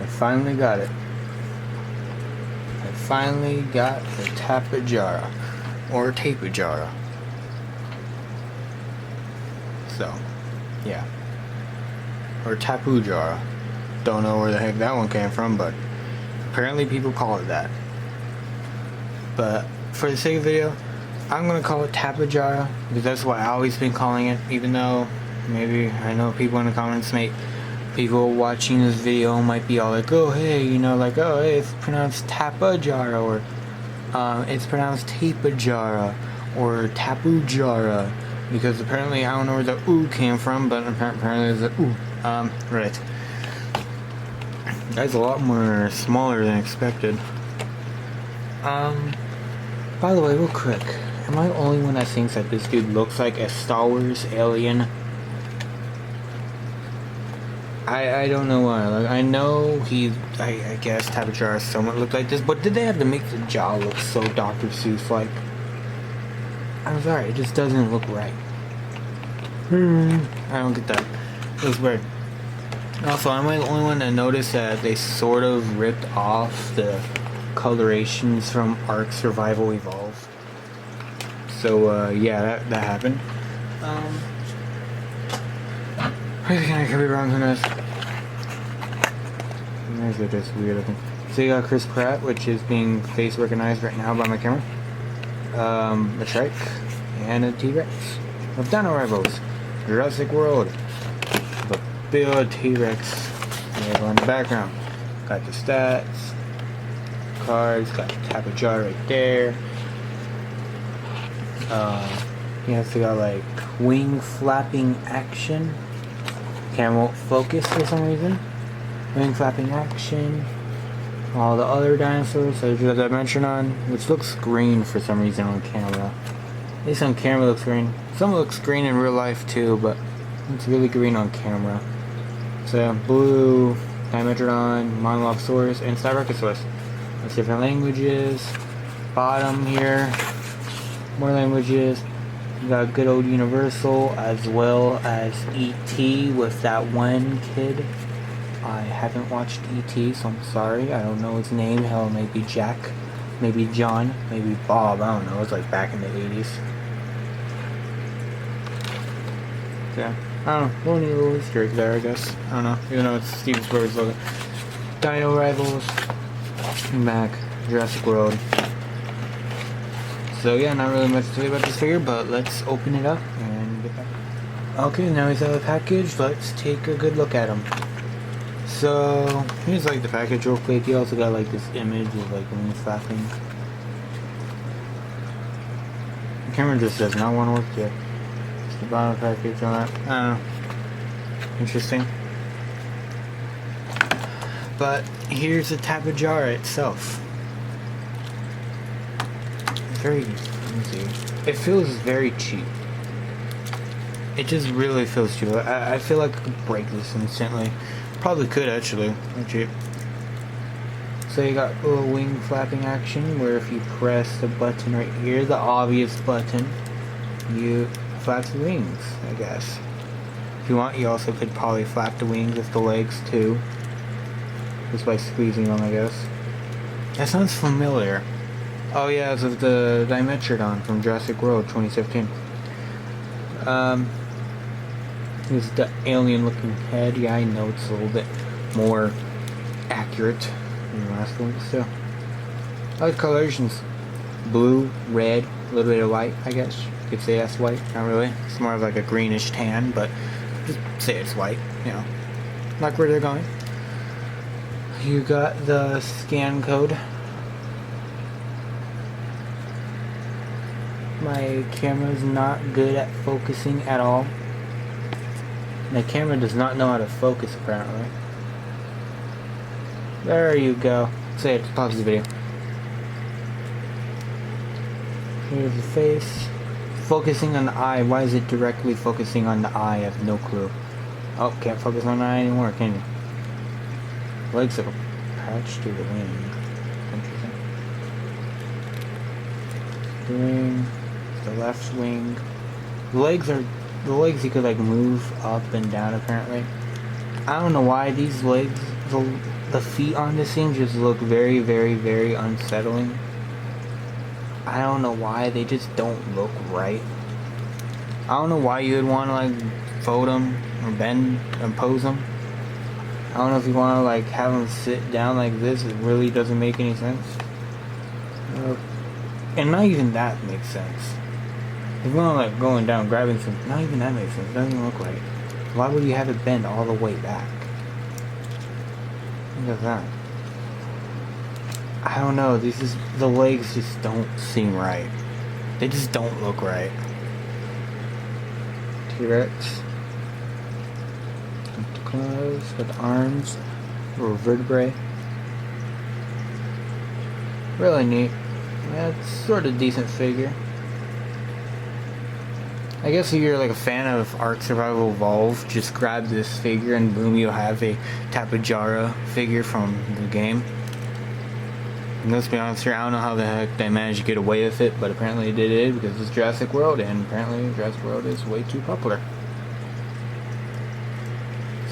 I finally got it. I finally got the tapejara, or tapejara. So, yeah. Or tapujara. Don't know where the heck that one came from, but apparently people call it that. But for the sake of the video, I'm gonna call it tapejara because that's what I've always been calling it, even though maybe I know people in the comments people watching this video might be all like, oh hey, you know, like, oh hey, it's pronounced tapejara, or it's pronounced tapejara, or tapujara, because apparently I don't know where the oo came from, but apparently there's a oo. Right. That's a lot more smaller than expected. By the way, real quick, am I the only one that thinks that this dude looks like a Star Wars alien? I don't know why. Like, I know I guess tapejara somewhat looked like this, but did they have to make the jaw look so Dr. Seuss-like? I'm sorry, it just doesn't look right. I don't get that. It was weird. Also, am I the only one that noticed that they sort of ripped off the colorations from Ark Survival Evolved? So, yeah, that happened. I could be wrong, who knows? These are just weird looking. So you got Chris Pratt, which is being face recognized right now by my camera. A Shrike, and a T-Rex. Of Dino Rivals, Jurassic World. The big T-Rex. In the background. Got the stats. Cards, got the tapejara right there. He has got like wing flapping action. Camera won't focus for some reason. Wing flapping action. All the other dinosaurs, as I mentioned on, which looks green for some reason on camera. At least on camera looks green. Some looks green in real life too, but it's really green on camera. So blue, Dimetrodon, Monolopsaurus, and Styracosaurus. That's different languages. Bottom here, more languages. You got good old Universal as well as E.T. with that one kid. I haven't watched E.T., so I'm sorry. I don't know his name. Hell, maybe Jack, maybe John, maybe Bob. I don't know. It's like back in the 80s. Yeah, I don't know. Little Easter egg there, I guess. I don't know. Even though it's Steven Spielberg's logo. Dino Rivals. Back. Jurassic World. So yeah, not really much to say about this figure, but let's open it up and get back. Okay, now he's out of the package. Let's take a good look at him. So here's like the package real quick. He also got like this image of like wing flapping. The camera just does not want to work yet. It's the bottom of the package on that. I don't know. Interesting. But here's the tapejara itself. Very easy. It feels very cheap. It just really feels cheap. I feel like I could break this instantly. Probably could actually. Cheap. So you got a little wing flapping action where if you press the button right here, the obvious button, you flap the wings, I guess. If you want, you also could probably flap the wings with the legs too. Just by squeezing them, I guess. That sounds familiar. Oh yeah, it's of the Dimetrodon from Jurassic World 2015. Here's the alien looking head. Yeah, I know it's a little bit more accurate than the last one, but still. I like colorations. Blue, red, a little bit of white, I guess. You could say that's white. Not really. It's more of like a greenish tan, but just say it's white, you know. Like where they're going. You got the scan code. My camera's not good at focusing at all. My camera does not know how to focus apparently. There you go. Say it, pause the video. Here's the face. Focusing on the eye. Why is it directly focusing on the eye? I have no clue. Oh, can't focus on the eye anymore, can you? Legs are attached to the wing. Interesting. The wing. The left wing. The legs you could like move up and down apparently. I don't know why these legs, the the feet on this thing just look very, very, very unsettling. I don't know why, they just don't look right. I don't know why you would want to like fold them or bend and pose them. I don't know if you want to like have them sit down like this. It really doesn't make any sense. And not even that makes sense. If you want to like going down, grabbing some, not even that makes sense. It doesn't look right. Why would you have it bend all the way back? Look at that. I don't know. The legs just don't seem right. They just don't look right. T-Rex. Claws with arms or vertebrae. Really neat. Yeah, it's sort of decent figure. I guess if you're like a fan of Ark Survival Evolved, just grab this figure and boom, you'll have a tapejara figure from the game. And let's be honest here, I don't know how the heck they managed to get away with it, but apparently they did because it's Jurassic World, and apparently Jurassic World is way too popular.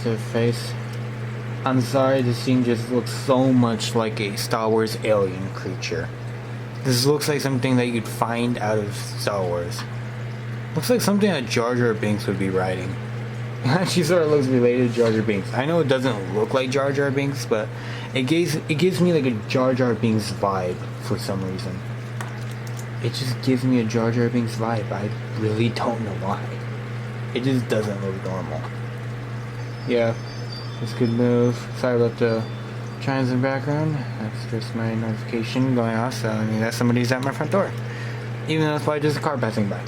So face. I'm sorry, this thing just looks so much like a Star Wars alien creature. This looks like something that you'd find out of Star Wars. Looks like something that Jar Jar Binks would be riding. It actually sort of looks related to Jar Jar Binks. I know it doesn't look like Jar Jar Binks, but it gives me like a Jar Jar Binks vibe for some reason. It just gives me a Jar Jar Binks vibe. I really don't know why. It just doesn't look normal. Yeah, it's a good move. Sorry about the chimes in the background. That's just my notification going off, so I mean that somebody's at my front door. Even though it's probably just a car passing by.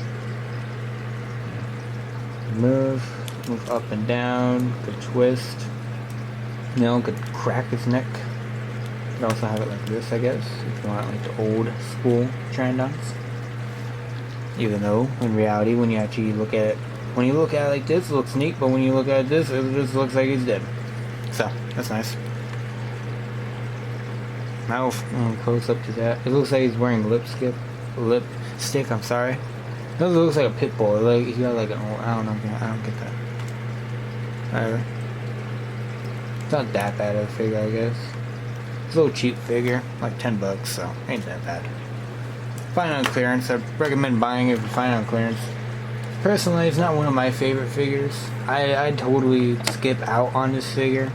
Move up and down, good twist. You know, could crack his neck. You could also have it like this, I guess, if you want like the old school Pteranodons. Even though, in reality, when you actually look at it, when you look at it like this, it looks neat, but when you look at this, it just looks like he's dead. So, that's nice. Now, close up to that. It looks like he's wearing lipstick, I'm sorry. It looks like a pit bull. Like he got like an old, I don't know. I don't get that. Whatever. It's not that bad of a figure, I guess. It's a little cheap figure, like $10, so ain't that bad. Find on clearance. I recommend buying it if you find on clearance. Personally, it's not one of my favorite figures. I totally skip out on this figure.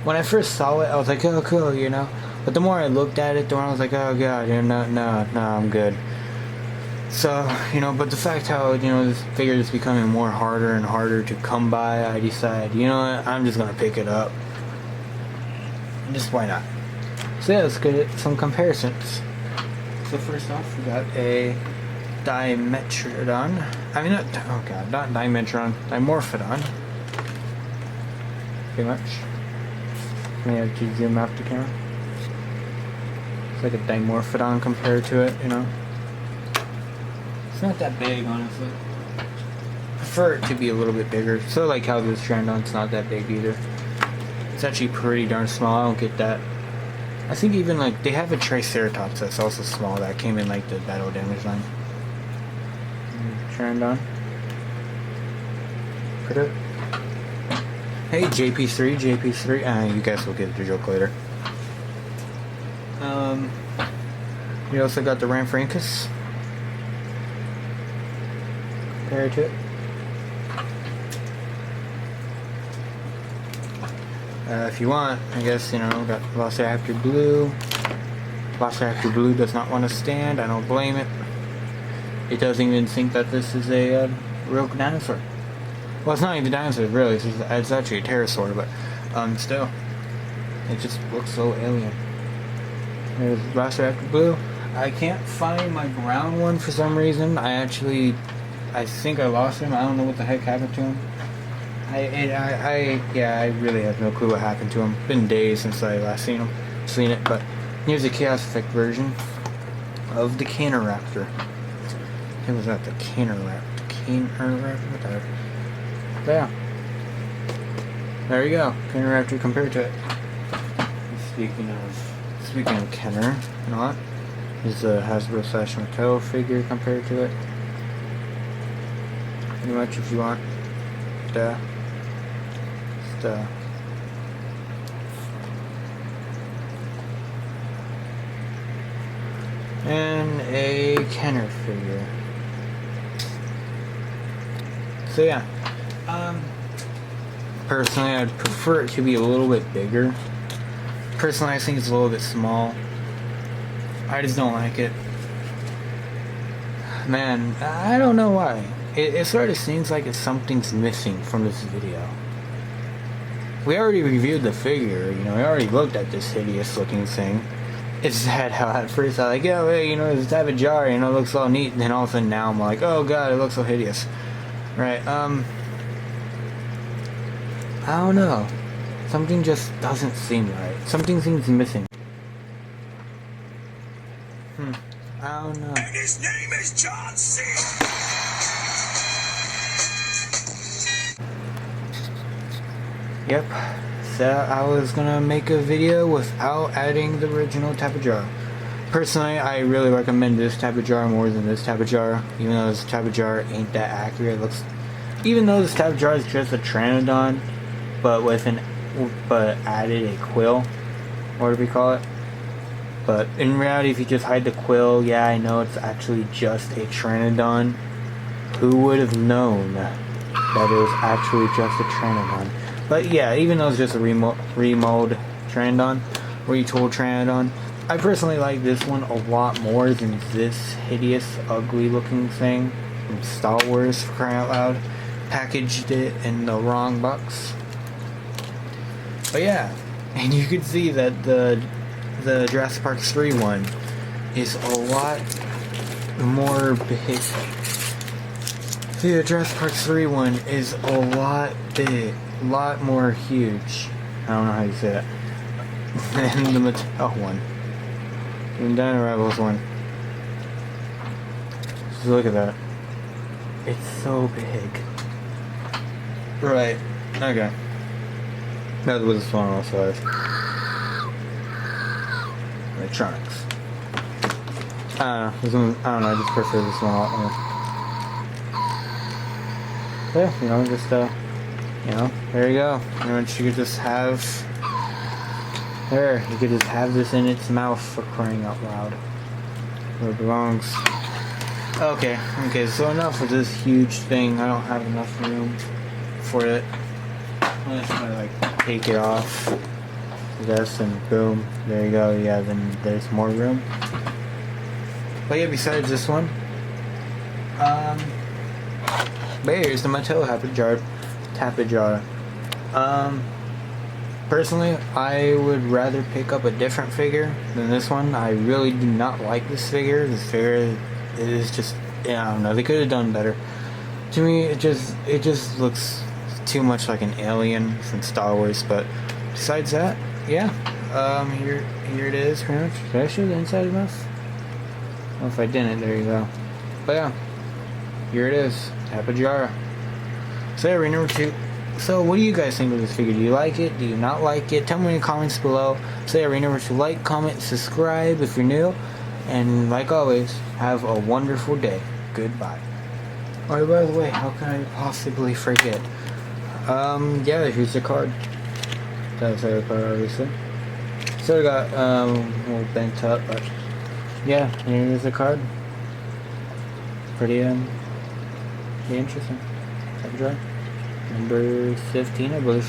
When I first saw it, I was like, oh cool, you know. But the more I looked at it, the more I was like, oh god, no, I'm good. So, you know, but the fact how, you know, this figure is becoming more harder and harder to come by, I decided, you know what, I'm just gonna pick it up. Just why not? So yeah, let's get some comparisons. So first off, we got a Dimetrodon. I mean, not Dimetrodon, Dimorphodon. Pretty much. Let me have to zoom out the camera. It's like a Dimorphodon compared to it, you know. It's not that big, honestly. I prefer it to be a little bit bigger. So like how this Pteranodon's not that big either. It's actually pretty darn small. I don't get that. I think even like they have a Triceratops that's also small that came in like the battle damage line. Pteranodon. Hey JP3. You guys will get the joke later. You also got the Ramphorhynchus. Compare to it. If you want, I guess, you know, got Velociraptor Blue. Velociraptor Blue does not want to stand. I don't blame it. It doesn't even think that this is a real dinosaur. Well, it's not even a dinosaur, really. It's actually a pterosaur, but still, it just looks so alien. There's Velociraptor Blue. I can't find my brown one for some reason. I think I lost him. I don't know what the heck happened to him. I really have no clue what happened to him. It's been days since I last seen it, but here's a Chaos Effect version of the Canoraptor. What was that? The Canoraptor? What the heck? But yeah. There you go. Canoraptor compared to it. Speaking of Kenner, you know what? This is a Hasbro / Mattel figure compared to it. Pretty much if you want and a Kenner figure. So yeah, personally I'd prefer it to be a little bit bigger. Personally I think it's a little bit small. I just don't like it. Man, I don't know why. It sort of seems like something's missing from this video. We already reviewed the figure, you know, we already looked at this hideous looking thing. It's sad how at first I was like, yeah, well, you know, it's tapejara, you know, it looks all neat, and then all of a sudden now I'm like, oh god, it looks so hideous. Right, I don't know. Something just doesn't seem right. Something seems missing. I don't know. And his name is John C. Yep. So I was gonna make a video without adding the original tapejara. Personally, I really recommend this tapejara more than this tapejara. Even though this tapejara ain't that accurate, it looks. Even though this tapejara is just a Pteranodon, but added a quill, or whatever we call it. But in reality, if you just hide the quill, yeah, I know it's actually just a Pteranodon. Who would have known that it was actually just a Pteranodon? But yeah, even though it's just a remold Pteranodon, retooled Pteranodon, I personally like this one a lot more than this hideous, ugly looking thing from Star Wars, for crying out loud. Packaged it in the wrong box. But yeah, and you can see that the Jurassic Park 3 one is a lot more big. See, the Jurassic Park 3 one is a lot big, a lot more huge. I don't know how you say that. Than the Mattel one. And Dino Rebels one. Just look at that. It's so big. Right. Okay. That's what this one also has. Electronics. I don't know. This one, I don't know. I just prefer this one a lot more. Yeah, you know, just you know, there you go. You know, you could just have. There, you could just have this in its mouth, for crying out loud. Where it belongs. Okay, so enough of this huge thing. I don't have enough room for it. I'm just gonna like take it off. This and boom, there you go. Yeah, then there's more room. But yeah, besides this one, but here's the Mattel tapejara. Personally, I would rather pick up a different figure than this one. I really do not like this figure. This figure is just, yeah, I don't know. They could have done better. To me, it just looks too much like an alien from Star Wars. But besides that, yeah. Here it is. Pretty much. Did I show the inside of this? Well, if I didn't, there you go. But yeah, here it is. Tapejara. So yeah, remember to. So what do you guys think of this figure? Do you like it? Do you not like it? Tell me in the comments below. So yeah, remember to like, comment, subscribe if you're new. And like always, have a wonderful day. Goodbye. Oh, by the way, how can I possibly forget? Yeah, here's the card. That's the card, obviously. So I got, a little bent up, but yeah, here's the card. Pretty interesting. Tapejara. Number 15, I believe.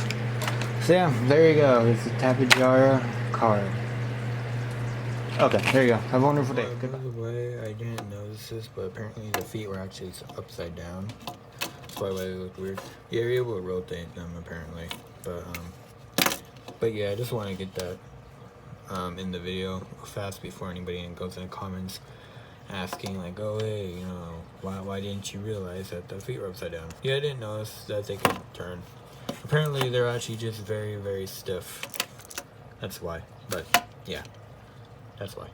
So yeah, there you go. It's the Tapejara card. Okay, there you go. Have a wonderful day. Goodbye. By the way, I didn't notice this, but apparently the feet were actually upside down. That's why they look weird. Yeah, you're able to rotate them apparently. But yeah, I just want to get that in the video fast before anybody goes in the comments asking like, oh hey, you know, why didn't you realize that the feet were upside down? Yeah, I didn't notice that they could turn. Apparently they're actually just very, very stiff. That's why. But yeah, that's why.